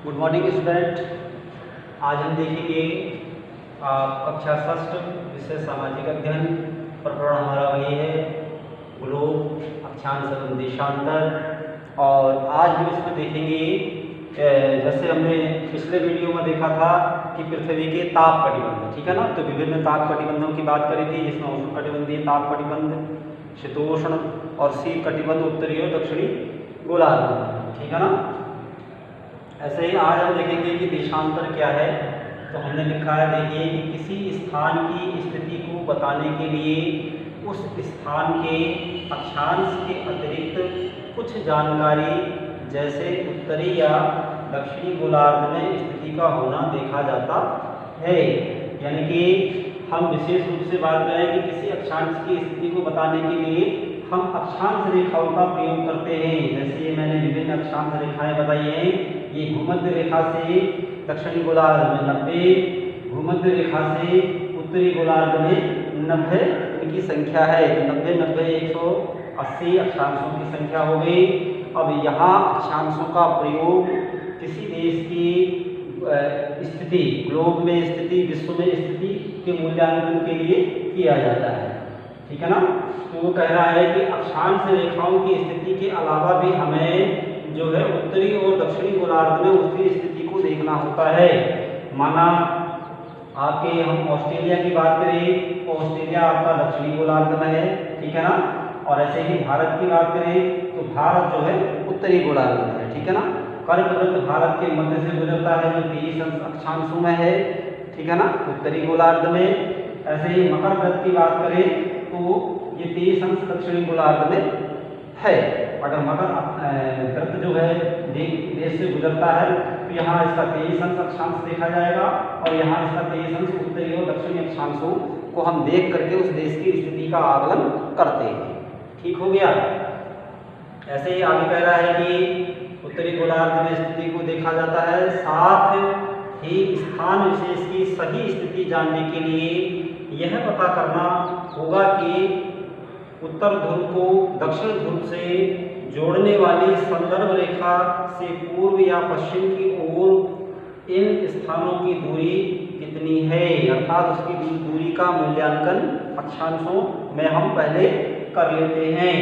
Good morning student. आज हम देखेंगे कक्षा षष्ठ विषय सामाजिक अध्ययन। प्रकरण हमारा वही है ग्लोब, अक्षांश एवं देशांतर। और आज हम इसमें देखेंगे जैसे हमने पिछले वीडियो में देखा था कि पृथ्वी के ताप कटिबंध, ठीक है ना। तो विभिन्न ताप कटिबंधों की बात करी थी, जिसमें उष्ण कटिबंधीय ताप कटिबंध, शीतोष्ण और शीत कटिबंध, उत्तरी और दक्षिणी गोलार्ध, ठीक है ना। ऐसे ही आज हम देखेंगे कि देशांतर क्या है। तो हमने लिखा है, देखिए कि किसी स्थान की स्थिति को बताने के लिए उस स्थान के अक्षांश के अतिरिक्त कुछ जानकारी जैसे उत्तरी या दक्षिणी गोलार्ध में स्थिति का होना देखा जाता है। यानी कि हम विशेष रूप से बात करें कि किसी अक्षांश की स्थिति को बताने के लिए हम अक्षांश रेखाओं का प्रयोग करते हैं। जैसे ये मैंने विभिन्न अक्षांश रेखाएं बताई हैं। ये भूमध्य रेखा से दक्षिणी गोलार्ध में 90, भूमध्य रेखा से उत्तरी गोलार्ध में 90 इनकी संख्या है। तो 90 90 180 अक्षांशों की संख्या हो गई। अब यहाँ अक्षांशों का प्रयोग किसी देश की स्थिति, ग्लोब में स्थिति, विश्व में स्थिति के मूल्यांकन के लिए किया जाता है, ठीक है ना। तो वो कह रहा है कि अक्षांश रेखाओं की स्थिति के अलावा भी हमें जो है उत्तरी और दक्षिणी गोलार्ध में उसकी स्थिति को देखना होता है। माना आपके हम ऑस्ट्रेलिया की बात करें तो ऑस्ट्रेलिया आपका दक्षिणी गोलार्ध में है, ठीक है ना। और ऐसे ही भारत की बात करें तो भारत जो है उत्तरी गोलार्ध में है, ठीक है ना। कर्कवृत्त भारत के मध्य से गुजरता है, जो 23 अक्षांशों में है, ठीक है ना, उत्तरी गोलार्ध में। ऐसे ही मकर वृत्त की बात करें तो ये 23 अंश दक्षिणी गोलार्ध में है। अगर मकर वृत्त जो है देश से गुजरता है तो यहाँ इसका 23 अंश अक्षांश देखा जाएगा और यहाँ इसका 23 अंश उत्तरी और दक्षिणी अक्षांशों को हम देख करके उस देश की स्थिति का आकलन करते हैं। ठीक हो गया। ऐसे ही आगे कह रहा है कि उत्तरी गोलार्ध में स्थिति को देखा जाता है, साथ ही स्थान विशेष की सही स्थिति जानने के लिए यह पता करना होगा कि उत्तर ध्रुव को दक्षिण ध्रुव से जोड़ने वाली संदर्भ रेखा से पूर्व या पश्चिम की ओर इन स्थानों की दूरी कितनी है। अर्थात उसकी दूरी का मूल्यांकन अक्षांशों में हम पहले कर लेते हैं।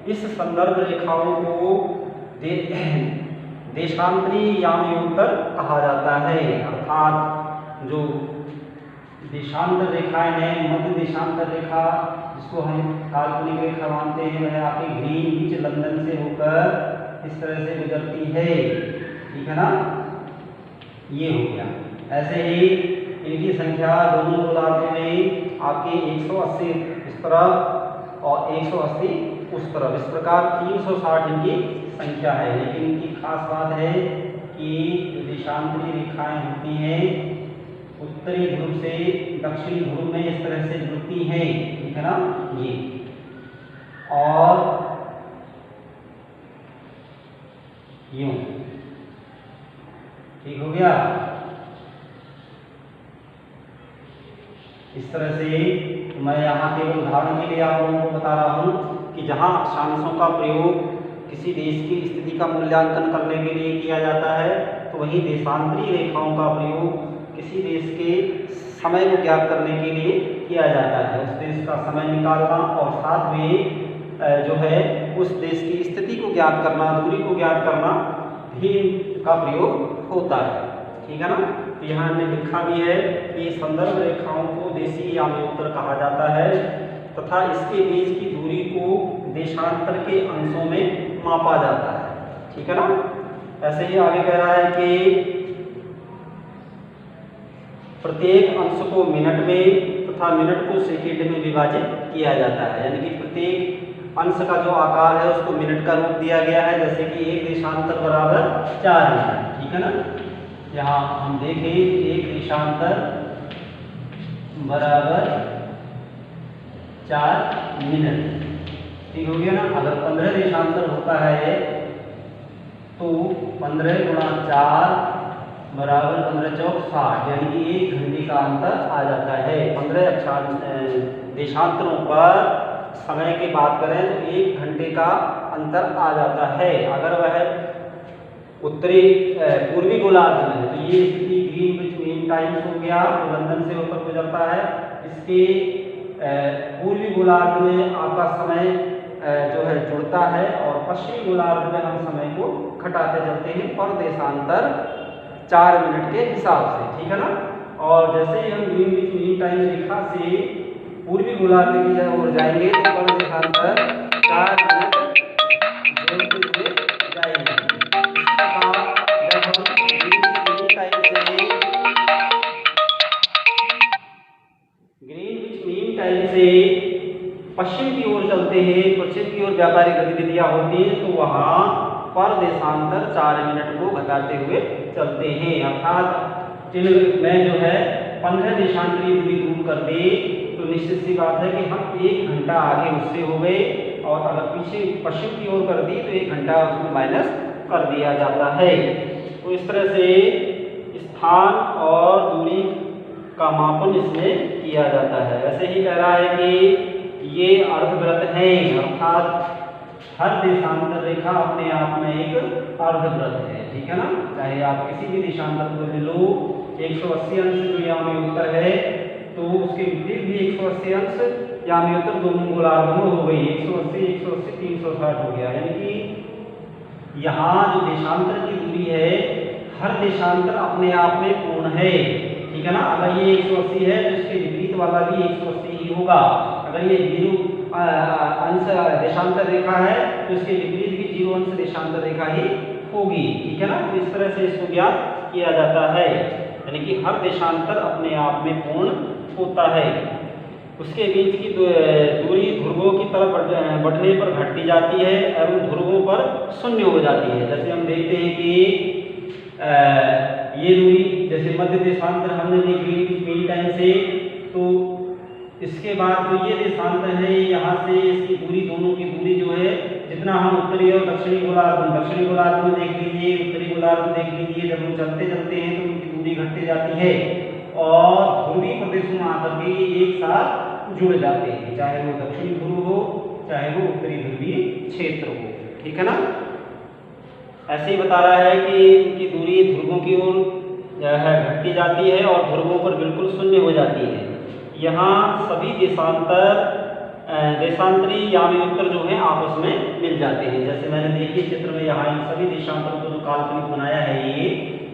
इस संदर्भ रेखाओं को देशांतरी यामयोत्तर कहा जाता है। अर्थात जो देशांतर रेखाएं हैं, मध्य देशांतर रेखा जिसको हम काल्पनिक रेखा मानते हैं, वह आपकी ग्रीनविच लंदन से होकर इस तरह से गुजरती है, ठीक है ना। ये हो गया। ऐसे ही इनकी संख्या दोनों गोलार्धों में आपकी 180 इस तरफ और 180 उस तरफ, इस प्रकार 360 इनकी संख्या है। लेकिन इनकी खास बात है कि देशांतरी रेखाएं होती हैं उत्तरी ध्रुव से दक्षिणी ध्रुव में इस तरह से जुड़ती हैं, ठीक है ना। ये और यूं, ठीक हो गया। इस तरह से मैं यहाँ केवल उदाहरण के लिए आप लोगों को बता रहा हूँ कि जहाँ अक्षांशों का प्रयोग किसी देश की स्थिति का मूल्यांकन करने के लिए किया जाता है, तो वहीं देशांतरी रेखाओं का प्रयोग किसी देश के समय को ज्ञात करने के लिए किया जाता है। उस देश का समय निकालना और साथ में जो है उस देश की स्थिति को ज्ञात करना, दूरी को ज्ञात करना भी का प्रयोग होता है, ठीक है ना। तो यहाँ हमने लिखा भी है कि संदर्भ रेखाओं को देशीय यामयोत्तर कहा जाता है तथा इसके बीच की दूरी को देशांतर के अंशों में मापा जाता है, ठीक है ना। ऐसे ही आगे कह रहा है कि प्रत्येक अंश को मिनट में तथा मिनट को सेकंड में विभाजित किया जाता है। यानी कि प्रत्येक अंश का जो आकार है उसको मिनट का रूप दिया गया है। जैसे कि एक देशांतर बराबर 4 मिनट, ठीक है ना। यहाँ हम देखें एक देशांतर बराबर 4 मिनट, ठीक हो गया ना। अगर 15 देशांतर होता है तो 15 गुणा 4 बराबर 15 चौक 60, यानी कि 1 घंटे का अंतर आ जाता है। 15 देशांतरों पर समय की बात करें तो 1 घंटे का अंतर आ जाता है। अगर वह उत्तरी पूर्वी गोलार्ध में है। तो ये स्थिति ग्रीनविच मीन टाइम्स हो गया, जो लंदन से होकर गुजरता है। इसके पूर्वी गोलार्ध में आपका समय जो है जुड़ता है, और पश्चिमी गोलार्ध में हम समय को घटाते चलते हैं पर देशांतर 4 मिनट के हिसाब से, ठीक है ना। और जैसे ही हम ग्रीनविच मीन टाइम रेखा से पूर्वी गोलार्ध की ओर जाएंगे तो पर देशांतर 4 मिनट जोड़ते हुए जाएंगे। ग्रीनविच मीन टाइम से पश्चिम की ओर चलते हैं, पश्चिम की ओर व्यापारिक गतिविधियां होती हैं, तो वहां पर देशांतर 4 मिनट को घटाते हुए चलते हैं। अर्थात चिन्ह में जो है 15 देशांतरीय दूरी दूर कर दे तो निश्चित सी बात है कि हम 1 घंटा आगे उससे हो गए, और अगर पीछे पश्चिम की ओर कर दी तो 1 घंटा उसमें माइनस कर दिया जाता है। तो इस तरह से स्थान और दूरी का मापन इसमें किया जाता है। ऐसे ही कह रहा है कि ये अर्धवृत्त है, अर्थात हर देशांतर रेखा अपने आप में एक अर्धवृत्त है, ठीक है ना। चाहे आप किसी भी देशांतर को ले लो, 180 अंश जो याम्योत्तर है तो उसके विपरीत भी 180 अंश याम्योत्तर दोनों गोलार्ध में हो गई। 180 180 360 हो गया, यानी कि यहाँ जो देशांतर की दूरी है हर देशांतर अपने आप में पूर्ण है, ठीक है ना। अगर ये 180 है तो इसके विपरीत वाला भी 180 ही होगा। अगर ये 0 अंश देशांतर रेखा है तो इसके विपरीत भी 0 अंश देशांतर रेखा ही होगी, ठीक है ना। तो इस तरह से इसको ज्ञात किया जाता है, यानी कि हर देशांतर अपने आप में पूर्ण होता है। उसके बीच की दूरी ध्रुवों की तरफ बढ़ने पर घटती जाती है एवं ध्रुवों पर शून्य हो जाती है। जैसे हम देखते हैं कि ये दूरी, जैसे मध्य देशांतर हमने देखी मीन टाइम से, तो इसके बाद जो ये देशांतर है यहाँ से इसकी दूरी, दोनों की दूरी जो है, जितना हम उत्तरी और दक्षिणी गोलार्ध में देख लीजिए, उत्तरी गोलार्ध में देख लीजिए, जब हम चलते चलते हैं तो उनकी दूरी घटती जाती है और ध्रुवीय प्रदेशों में आकर के एक साथ जुड़ जाते हैं, चाहे वो दक्षिणी ध्रुव हो चाहे वो उत्तरी ध्रुवीय क्षेत्र हो, ठीक है ना। ऐसे ही बता रहा है कि इनकी दूरी ध्रुवों की ओर घटती जाती है और ध्रुवों पर बिल्कुल शून्य हो जाती है। यहाँ सभी देशांतरी याम्योत्तर जो है आपस में मिल जाते हैं। जैसे मैंने देखिए चित्र में यहाँ इन सभी देशांतरों को जो काल्पनिक बनाया है, ये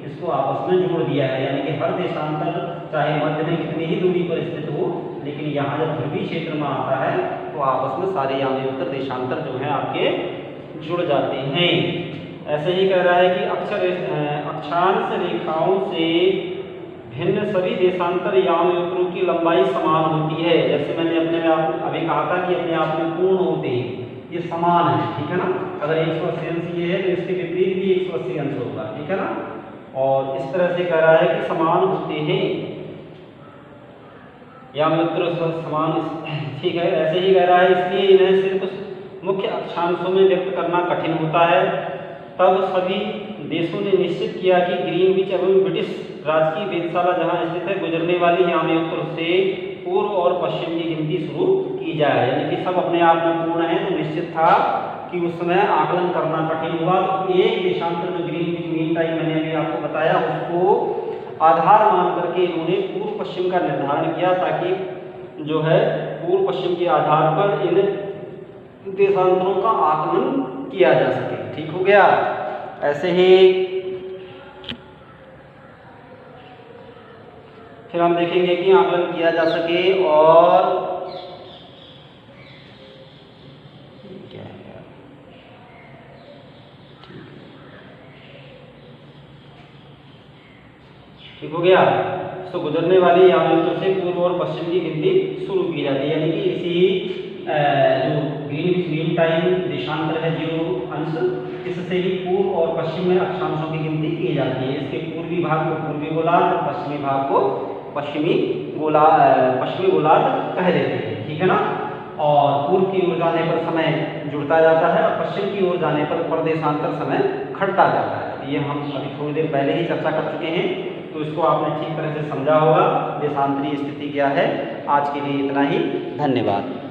इसको आपस में जोड़ दिया है, यानी कि हर देशांतर चाहे मध्य में कितनी ही दूरी पर स्थित हो, लेकिन यहाँ जब ध्रुवीय क्षेत्र में आता है तो आपस में सारे याम्योत्तर देशांतर जो है आपके जुड़ जाते हैं। ऐसे ही कह रहा है कि अक्षांश रेखाओं से भिन्न सभी देशांतर याम्योत्तरों की लंबाई समान होती है। जैसे मैंने अपने में अभी कहा था कि अपने आप में पूर्ण होते हैं, ये समान है, ठीक है ना। अगर 180 अंश ये है तो इसके विपरीत भी 180 अंश होगा, ठीक है ना। और इस तरह से कह रहा है कि समान होते हैं याम्योत्तर समान, ठीक है। ऐसे ही कह रहा है इसलिए इन्हें सिर्फ मुख्य अक्षांशों में व्यक्त करना कठिन होता है। तब सभी देशों ने निश्चित किया कि ग्रीनविच एवं ब्रिटिश राजकीय वेधशाला जहां स्थित है गुजरने वाली याम्योत्तर से पूर्व और पश्चिम की गिनती शुरू की जाए, यानी कि सब अपने आप में पूर्ण है। तो निश्चित था कि उस समय आकलन करना कठिन हुआ, तो एक देशांतर में ग्रीनविच मीन टाइम मैंने अभी आपको बताया, उसको आधार मान करके इन्होंने पूर्व पश्चिम का निर्धारण किया, ताकि जो है पूर्व पश्चिम के आधार पर इन देशांतरों का आकलन किया जा सके, ठीक हो गया। ऐसे ही फिर हम देखेंगे कि आकलन किया जा सके और क्या है, ठीक हो गया। तो गुजरने वाली याम्योत्तर से पूर्व और पश्चिम की गिनती शुरू की जाती है, यानी कि इसी जो ग्रीनविच मीन टाइम देशांतर है 0 अंश, इससे ही पूर्व और पश्चिम में अक्षांशों की गिनती की जाती है। इसके पूर्वी भाग को पूर्वी गोलार्ध और पश्चिमी भाग को पश्चिमी गोलार्ध कह देते हैं, ठीक है ना। और पूर्व की ओर जाने पर समय जुड़ता जाता है और पश्चिम की ओर जाने पर परदेशांतर समय घटता जाता है। ये हम अभी थोड़ी देर पहले ही चर्चा कर चुके हैं, तो इसको आपने ठीक तरह से समझा होगा देशांतरीय स्थिति क्या है। आज के लिए इतना ही, धन्यवाद।